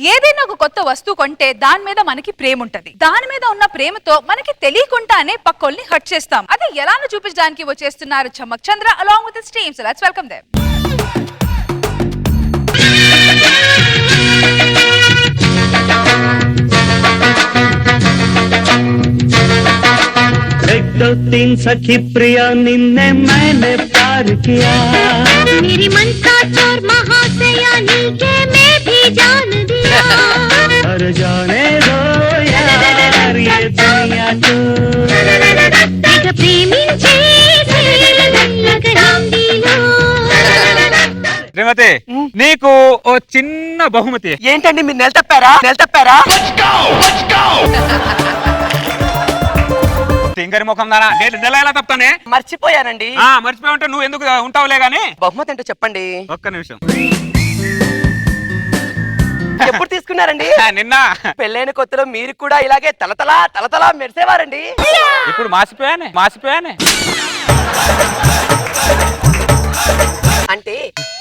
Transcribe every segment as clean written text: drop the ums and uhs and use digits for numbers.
ఏదైనా ఒక కొత్త వస్తువు కొంటే దాని మీద మనకి ప్రేమ ఉంటది. దాని మీద ఉన్న ప్రేమతో మనకి తెలియకుండానే పక్కోల్ని హర్ట్ చేస్తాం. అది ఎలానో చూపించడానికి వచ్చేస్తున్నారు చమ్మక్ చంద్ర along with his team. So let's welcome them. एक दो तीन सखी प्रिया निन्ने मैंने प्यार किया, मेरी मन का चोर महाशया नीके मैं भी जान दिया, और जाने दो यार ये दुनिया को तेग प्रेमिंचे लग हिंदीलो. శ్రీమతి నీకు ఓ చిన్న బహుమతి. ఏంటండి మీరు నెల తప్పారా తింగరి ముఖం దానా నేను నెల ఎలా తప్పుతానే? మర్చిపోయానండి. మర్చిపోయి ఉంటే నువ్వు ఎందుకు ఉంటావులే గాని. బహుమతి అంటే చెప్పండి. ఒక్క నిమిషం. ఎప్పుడు తీసుకున్నారండి? నిన్న. పెళ్ళైన కొత్తలో మీరు కూడా ఇలాగే తలతలా మెరిసేవారండి. ఇప్పుడు మాసిపోయానే. అంటే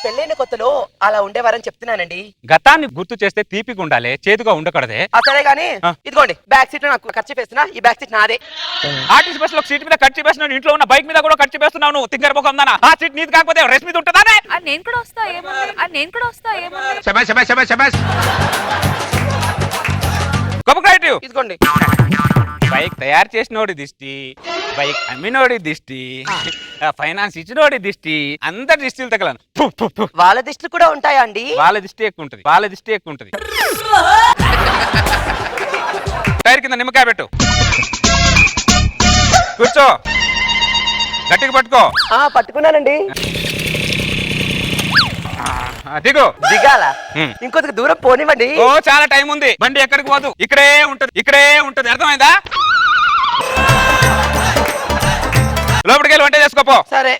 పెళ్ళైన కొత్తలో అలా ఉండేవారని చెప్తున్నానండి. గతాన్ని గుర్తు చేస్తే తీపిగా ఉండాలి, చేదుగా ఉండకూడదే. సరే గానీ ఇదిగోండి బ్యాక్ సీట్ నాకు ఖర్చు వేస్తున్నా. ఈ బ్యాక్ సీట్ నాదే. ఆర్టీసీ బస్ లో సీట్ మీద ఖర్చు వేస్తున్నావు, ఇంట్లో ఉన్న బైక్ మీద కూడా ఖర్చు వేస్తున్నావు. నువ్వు తింగరి ముఖం దానా. ఆ సీట్ నీది కాకపోతే రెస్ట్ మీద ఉంటుందా? నేను కూడా వస్తా ఏమన్నా. శబాష్. కోఆపరేటివ్. ఇదిగోండి. బైక్ తయారు చేసినోడి దిష్టి, బైక్ అమ్మినోడి దిష్టి, ఫైనాన్స్ ఇచ్చినోడి దిష్టి, అందరి దిష్టిలు తగలను. వాళ్ళ దిష్టిలు కూడా ఉంటాయా అండి? వాళ్ళ దిష్టి ఎక్కువ ఉంటది. టైర్ కింద నిమ్మకాయ పెట్టు, కూర్చో, గట్టిగా పట్టుకో. పట్టుకున్నానండి. దిగాల ఇంకొంత దూరం పోనివ్వండి. ఓ చాలా టైం ఉంది. బండి ఎక్కడికి పోదు, ఇక్కడే ఉంటది. అర్థమైందా? లోపలికి వెళ్ళి వంట చేసుకోపో. సరే.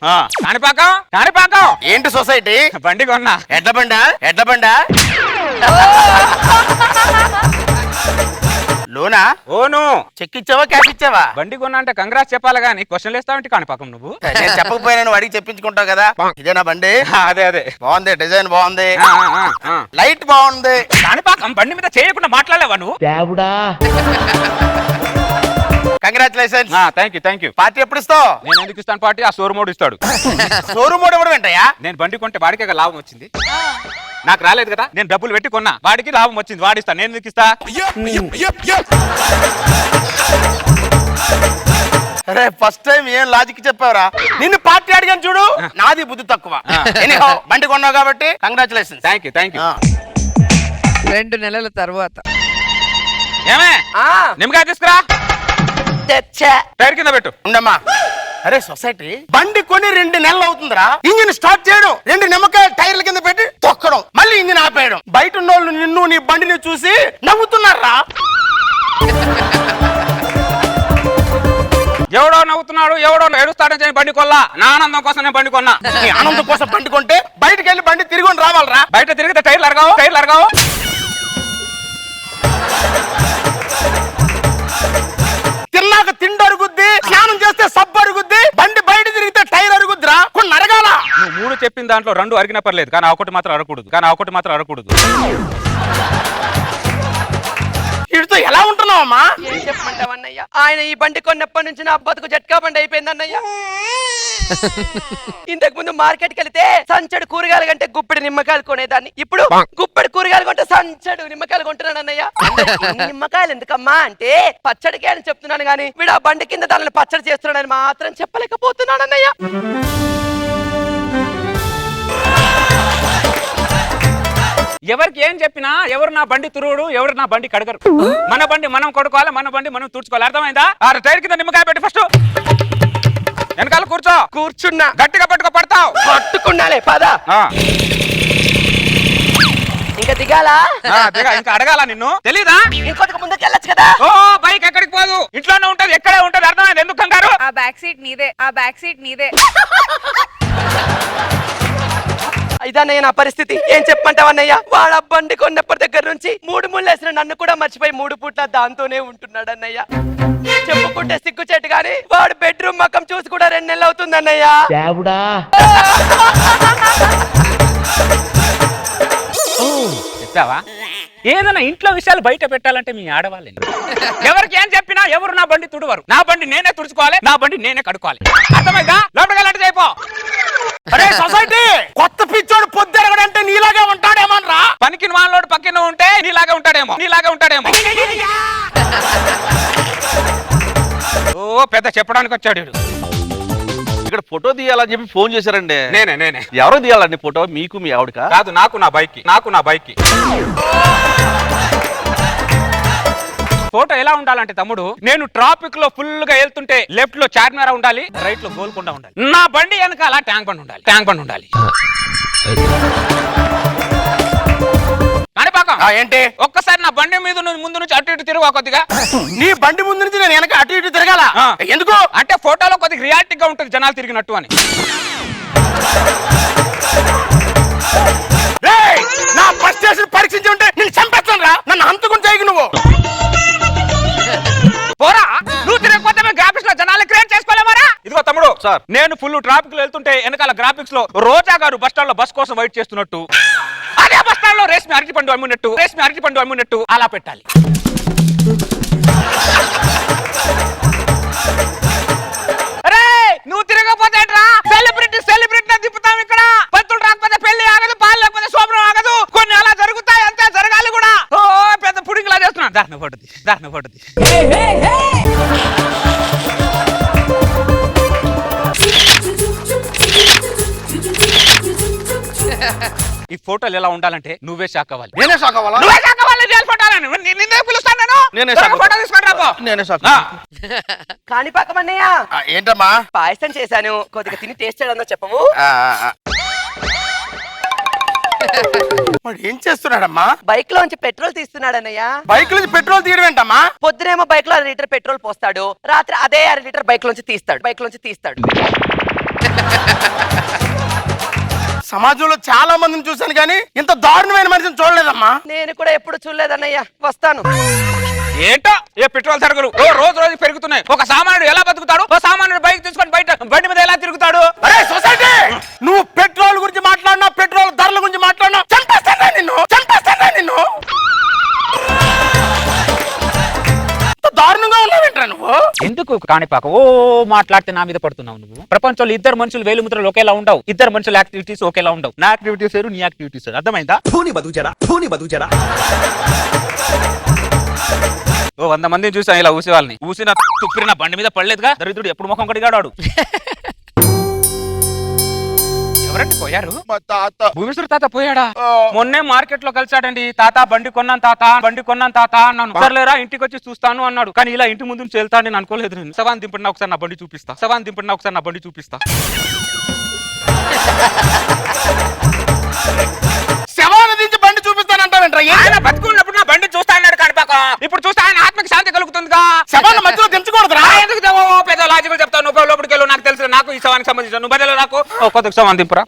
కాణిపాకం ఏంటి సొసైటీ? బండి కొన్నా. ఎడ్ల బండా లోనా? ఓను. చెక్ ఇచ్చావా క్యాష్ ఇచ్చావా? బండి కొన్నా అంటే కంగ్రాట్స్ చెప్పాలి గానీ క్వశ్చన్లు వేస్తావంటే కాణిపాకం నువ్వు. నేను చెప్పకపోయినా నువ్వు అడిగి చెప్పించుకుంటావు కదా. ఇదేనా బండి? అదే బాగుంది, డిజైన్ బాగుంది, లైట్ బాగుంది. కాణిపాకం బండి మీద చేయకుండా మాట్లాడలేవా నువ్వు? కంగ్రాచులేషన్స్. Thank you. పార్టీ ఎప్పుడు ఇస్తావు? నేను ఎందుకు ఇస్తాను పార్టీ? ఆ షోరూమోడు ఇస్తాడు. షోరూమ్ ఎవడు వెంటయ్యా? నేను బండి కొంటే వాడికే లాభం వచ్చింది, నాకు రాలేదు కదా. నేను డబ్బులు పెట్టి కొన్నా, వాడికి లాభం వచ్చింది, వాడిస్తా. నేను ఎందుకు ఇస్తా? అరే ఫస్ట్ టైం ఏం లాజిక్ చెప్పావురా. నిన్ను పార్టీ అడిగాను చూడు, నాది బుద్ధి తక్కువ. బండి కొన్నావు కాబట్టి కంగ్రాచులేషన్స్. Thank you. 2 నెలల తర్వాత ఏమే నిమ్మకాయ తీసుకురా, టైర్ కింద పెట్టు. ఉండమ్మా. అరే సొసైటీ బండి కొని 2 నెలలు అవుతుందిరా. ఇంజిన్ స్టార్ట్ చేయడం, 2 నిమ్మకాయలు టైర్ల కింద పెట్టి తొక్కడం, మళ్ళీ ఇంజిన్ ఆపేయడం. బయట ఉన్నోళ్ళు నిన్ను నీ బండిని చూసి నవ్వుతున్నారా? ఎవడో నవ్వుతున్నాడు, ఎవడో ఏడుస్తాడని బండి కొల్లా. నా ఆనందం కోసం నేను బండి కొన్నా. నీ ఆనందం కోసం బండి కొంటే బయటకు వెళ్ళి బండి తిరిగి రావాలరా. బయట తిరిగితే టైర్లు అరగావు. తిన్నాక తిండి అరుగుద్ది, స్నానం చేస్తే సబ్బు అరుగుద్ది, బండి బయట తిరిగితే టైర్ అరుగుద్దిరా. కొన్ని అరగాల. నువ్వు 3 చెప్పిన దాంట్లో 2 అరిగినా పర్లేదు, కానీ ఒకటి మాత్రం అరగకూడదు. వీడితో ఎలా ఉంటున్నావమ్మా? ఏం చెప్పమంటావన్నయ్య? ఆయన ఈ బండి కొన్నప్పటి నుంచి నా బతుకు జట్కా బండి అయిపోయింది అన్నయ్య. ఇంతకు ముందు మార్కెట్ కి వెళ్తే సంచడు కూరగాయలు కంటే గుప్పెడు నిమ్మకాయలు కొనేదాన్ని. ఇప్పుడు గుప్పెడు కూరగాయలు కొంటే సంచడు నిమ్మకాయలు కొంటున్నాను అన్నయ్య. నిమ్మకాయలు ఎందుకమ్మా అంటే పచ్చడికి అని చెప్తున్నాను గానీ వీడు ఆ బండి కింద దానిని పచ్చడి చేస్తున్నాడని మాత్రం చెప్పలేకపోతున్నాను అన్నయ్య. ఎవరికి ఏం చెప్పినా ఎవరు నా బండి తురువుడు, ఎవరు నా బండి కడగరు. మన బండి మనం కొడుకోవాలి, మన బండి మనం తుడుచుకోవాలి. అర్థమైందా? టైర్ కింద నిమ్మకాయ పెట్టి ఫస్ట్ వెనకాల కూర్చున్నా. గట్టిగా పట్టుకోపడతావు. పట్టుకున్నాలే పద. ఇంకా దిగాలా? ఇంకా అడగాల నిన్ను? తెలీదా? ఇంకొక ముందుకు వెళ్ళొచ్చు కదా. ఓ బైక్ ఎక్కడికి పోదు, ఇంట్లోనే ఉంటది, ఎక్కడే ఉంటది. అర్థమైంది? ఎందుకు కంగారు? ఆ బ్యాక్ సీట్ నీదే. ఇదన్నయ్య నా పరిస్థితి. ఏం చెప్పమంటావన్నయ్య? వాడు బండి కొన్నప్పటి దగ్గర నుంచి 3 ముళ్ళేసిన నన్ను కూడా మర్చిపోయి 3 పూట్ల దాంతోనే ఉంటున్నాడు అన్నయ్య. చెప్పుకుంటే సిగ్గుచేటు గాని వాడు బెడ్రూమ్ మకం చూసి కూడా 2 నెలలు అవుతుంది అన్నయ్య. చెప్పావా? ఏదైనా ఇంట్లో విషయాలు బయట పెట్టాలంటే మీ ఆడవాళ్ళే. ఎవరికి ఏం చెప్పినా ఎవరు నా బండి తుడవరు. నా బండి నేనే తుడుచుకోవాలి, నా బండి నేనే కడుకోవాలి. అర్థమైందా? లోపలికి అయిపో. అరే సొసైటీ, కొత్త పిచ్చోడు పొద్దురగడంటే నీలాగే ఉంటాడేమోనరా. పనికి వాళ్ళోడు పక్కన ఉంటే నీలాగా ఉంటాడేమో. ఓ పెద్ద చెప్పడానికి వచ్చాడు వీడు. ఇక్కడ ఫోటో తీయాలని చెప్పి ఫోన్ చేశారండి. నేనే ఎవరో తీయాలండి ఫోటో? మీకు మీ ఆవిడకా? కాదు, నాకు నా బైక్ ఫోటో ఎలా ఉండాలంటే తమ్ముడు, నేను ట్రాఫిక్ లో ఫుల్ గా వెళ్తుంటే లెఫ్ట్ లో చార్మినార్ ఉండాలి, రైట్ లో గోల్కొండ ఉండాలి. నా బండి వెనకాల ట్యాంక్ బండ్ ఉండాలి. ఏంటి? ఒక్కసారి నా బండి మీద ముందు నుంచి అటు ఇటు తిరుగు కొద్దిగా. నీ బండి ముందు నుంచి నేను వెనక అటు ఇటు తిరగాల? ఎందుకు అంటే ఫోటోలో కొద్దిగా రియాలిటీగా ఉంటుంది, జనాలు తిరిగినట్టు అని. నా బస్ స్టేషన్ పరీక్షించి ఉంటే నేను చంపేస్తాను రా. నన్ను హంతకుని చేయకు నువ్వు. పోరా, నువ్వు తిరగకపోతే మేము గ్రాఫిక్స్ లో జనాలు క్రియేట్ చేసుకోలేమరా? ఇదిగో తమ్ముడు సార్, నేను ఫుల్ ట్రాఫిక్ లో వెళ్తుంటే వెనకాల గ్రాఫిక్స్ లో రోజా గారు బస్ స్టాండ్ లో బస్ కోసం వెయిట్ చేస్తున్నట్టు, అదే బస్ స్టాండ్ లో రేష్మి అరటిపండు అమ్మునట్టు అలా పెట్టాలి. అరే నువ్వు తిరగకపోతే సెలబ్రిటీ తిప్పుతాం ఇక్కడ. పంతులు రాకపోతే పెళ్లి ఆగదు, పాలు లేకపోతే శోభనం ఆగదు. కొన్ని అలా జరుగుతాయి, అంతే జరగాలి కూడా. ఓ పెద్ద పుడింగిలా చేస్తున్నా. దారుణ పడుతుంది. ఈ ఫోటోలు ఎలా ఉండాలంటే నువ్వే షాక్ అవ్వాలి. నేనే షాక్ అవ్వాలా? నువ్వే షాక్ అవ్వాలి. జైలు ఫోటోలని నిన్నే పిలుస్తాను నేను. నేనే షాక్ ఫోటో తీసుకొని రాపో. నేనే షాక్. కాని పక్కమన్నయ్య, ఏంటమ్మా? పాయసం చేశాను, కొద్దిగా తిని టేస్ట్ చేయడంలో చెప్పము. వాడు ఏం చేస్తున్నాడమ్మా? బైక్ లోంచి పెట్రోల్ తీస్తున్నాడన్నయ్య. బైక్ నుంచి పెట్రోల్ తీయడం ఏంటమ్మా? పొద్దునేమో బైక్ లో 1 లీటర్ పెట్రోల్ పోస్తాడు, రాత్రి అదే 1 లీటర్ బైక్ లోంచి తీస్తాడు. సమాజంలో చాలా మందిని చూశాను కానీ ఇంత దారుణమైన మనిషిని చూడలేదమ్మా. నేను కూడా ఎప్పుడు చూడలేదన్నయ్య. వస్తాను. ఏంటో ఏ పెట్రోల్ సరుకులు రోజు పెరుగుతున్నాయి. ఒక సామాన్యుడు ఎలా బతుకుతాడు? ఒక సామాన్యుడు బైక్ తీసుకొని బయట బండి మీద ఎలా తిరుగుతాడు? అరే సొసైటీ, నువ్వు పెట్రోల్ గురించి మాట్లాడినా, పెట్రోల్ ధరల గురించి మాట్లాడినా చంపేస్తానా నిన్ను. దారుణంగా ఉన్నావేంట్రా నువ్వు? ఎందుకు కాణిపాక ఓ మాట్లాడితే నా మీద పడుతున్నావు నువ్వు? ప్రపంచంలో ఇద్దరు మనుషులు వేలుముద్రలు ఒకేలా ఉండవు, ఇద్దరు మనుషుల యాక్టివిటీస్ ఒకేలా ఉండవు. నా యాక్టివిటీస్ వేరు, నీ యాక్టివిటీస్ వేరు. అర్థమైందా? ఓ 100 మందిని చూసాను ఇలా ఊసే వాళ్ళని. ఊసిన తుప్పిన బండి మీద పడలేదుగా. దరిద్రుడు ఎప్పుడు ముఖం కడిగాడు. ఎవరండి పోయారు? మా తాత. భూమేశ్వర తాత పోయాడా? మొన్నే మార్కెట్ లో కలిసాడండి. తాత బండి కొన్నాను తాత అన్నాను. సర్లేరా ఇంటికి వచ్చి చూస్తాను అన్నాడు. కానీ ఇలా ఇంటి ముందు నుంచి వెళ్తాను నేను అనుకోలేదు. నేను సవాన్ దింపడినా ఒకసారి నా బండి చూపిస్తా. శవాన్ని దించి బండి చూపిస్తానంటావేంట్రా? ఆయన బతుకున్నప్పుడు నా బండి చూస్తా అన్నాడు కాణిపాక. ఇప్పుడు చూస్తే ఆయన ఆత్మకి శాంతి కలుగుతుందిగా. శవాన్ని మధ్యలో దించకూడదురా. ఎందుకు పెద్ద లాజికల్ చెప్తావు నువ్వు? లోపలికి వెళ్ళు, నాకు తెలుసు. నాకు ఈ సవానికి సంబంధించిన నువ్వు బదులు నాకు కొద్దిగా సవాన్ దింపురా.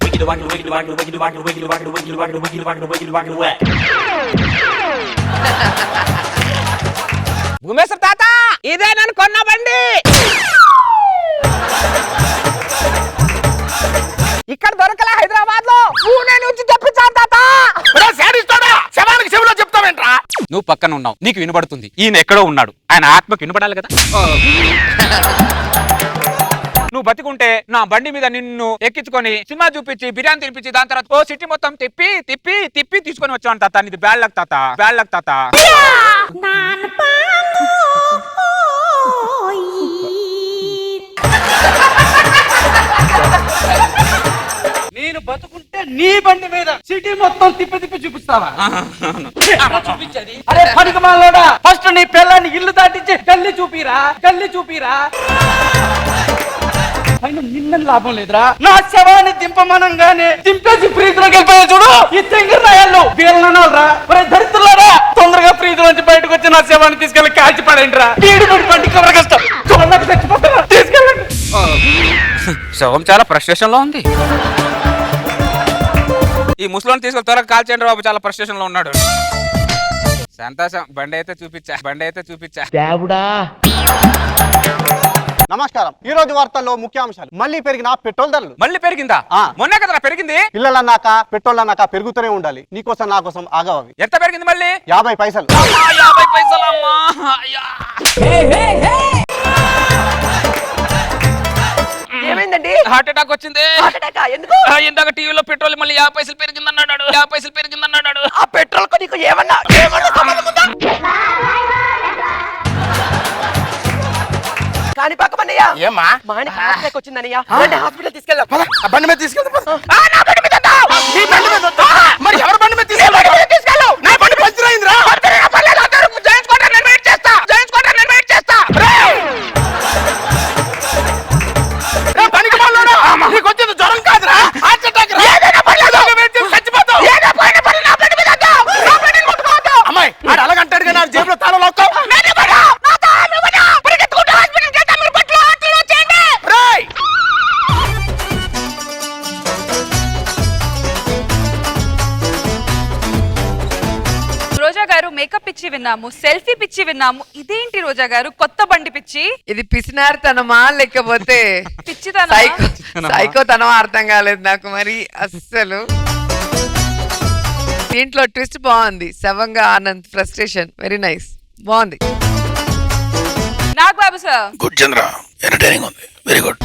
భూమేశ్వర తాత, ఇదే నేను కొన్న బండి. ఇక్కడ దొరకలే హైదరాబాద్ లో. పూణే నుంచి తెప్పించాను తాత. శవానికి చెవిలో చెప్తావేంట్రా? నువ్వు పక్కన ఉన్నావు, నీకు వినబడుతుంది. ఈయన ఎక్కడో ఉన్నాడు, ఆయన ఆత్మకు వినబడాలి కదా. నువ్వు బతికుంటే నా బండి మీద నిన్ను ఎక్కించుకొని సినిమా చూపించి బిర్యానీ తినిపించి దాని తర్వాత ఓ సిటీ మొత్తం తిప్పి తీసుకొని వచ్చాను తాత. ఇది బ్యాడ్ లక్ తాత. నేను బతుకుంటే నీ బండి మీద సిటీ మొత్తం తిప్పి చూపిస్తావా? చూపించది. అరే పనికిమాలోడా, ఫస్ట్ నీ పిల్లాన్ని ఇల్లు దాటించి గల్లి చూపిరా. పైన నిన్న లాభం లేదురా. నా శవాన్ని దింపమనంగానే దింపేసి ఫ్రీజ్లోకి వెళ్ళిపోయా చూడు. ఈ తెంగిరాయాళ్ళు వీళ్ళనరా. దరిద్రులారా, తొందరగా ఫ్రీజ్ నుంచి బయటకు వచ్చి నా శవాన్ని తీసుకెళ్ళి కాల్చి పడేండి రా. బండి కవర కష్టం చచ్చిపోతారా, తీసుకెళ్ళండి. శవం చాలా ఫ్రస్ట్రేషన్ లో ఉంది. ఈ ముసలోని తీసుకొని త్వరగా కాల్చేయండి బాబు, చాలా ఫ్రస్ట్రేషన్ లో ఉన్నాడు. సంతోషం, బండి అయితే చూపించా. నమస్కారం. ఈ రోజు వార్తల్లో ముఖ్యాంశాలు. మళ్ళీ పెరిగిన పెట్రోల్ ధరలు. మళ్ళీ పెరిగిందా? మొన్నే కదా పెరిగింది. పిల్లలన్నాక పెట్రోల్ అన్నాక పెరుగుతూనే ఉండాలి. నీకోసం నా కోసం ఆగవవి. ఎంత పెరిగింది మళ్ళీ? 50 పైసలు. 50 పైసలు అమ్మా. ఏమైందండి? హార్ట్ అటాక్ వచ్చింది. హార్ట్ అటాకా? ఎందుకు? ఇందాక టీవీలో పెట్రోల్ మళ్ళీ 50 పైసలు పెరిగిందన్నాడు. 50 పైసలు పెరిగిందన్నాడు. ఆ పెట్రోల్ కు నీకు ఏమన్నా సంబంధం ఉందా? కానీ పక్కమన్నయ్య, ఏమ్మా మా ఆయనకి హార్ట్ అటాక్ వచ్చిందన్నయ్య. రండి హాస్పిటల్ తీసుకెళ్దాం. పద, ఆ బండి మీద తీసుకెళ్తా పద. నా బండి మీద వద్దు. నీ బండి మీద వద్దా? మరి ఎవరి బండి మీద తీసుకెళ్ళు? నా బండి పంచర్ అయిందిరా. రే, పనికి మాలోడా. నీకు వచ్చింది జ్వరం కాదురా, హార్ట్ అటాక్ రా. చచ్చిపోతావు. అమ్మాయి ఆడు అలాగంటాడు కానీ ఆడు జేబులో తాళం లాక్తావు. రేయ్! రోజా గారు మేకప్ పిచ్చి విన్నాము, సెల్ఫీ పిచ్చి విన్నాము. ఇదేంటి రోజా గారు కొత్త బండి పిచ్చి? ఇది పిసినారితనమా లేకపోతే పిచ్చితనమా? సైకోతనమా అర్థం కాలేదు నాకు మరి అస్సలు. దీంట్లో ట్విస్ట్ బాగుంది. శవంగా ఆనంద్ ఫ్రస్ట్రేషన్ వెరీ నైస్, బాగుంది. నాగ్ బాబు సార్ గుడ్ చంద్ర, ఎంటర్టైనింగ్ ఉంది, వెరీ గుడ్.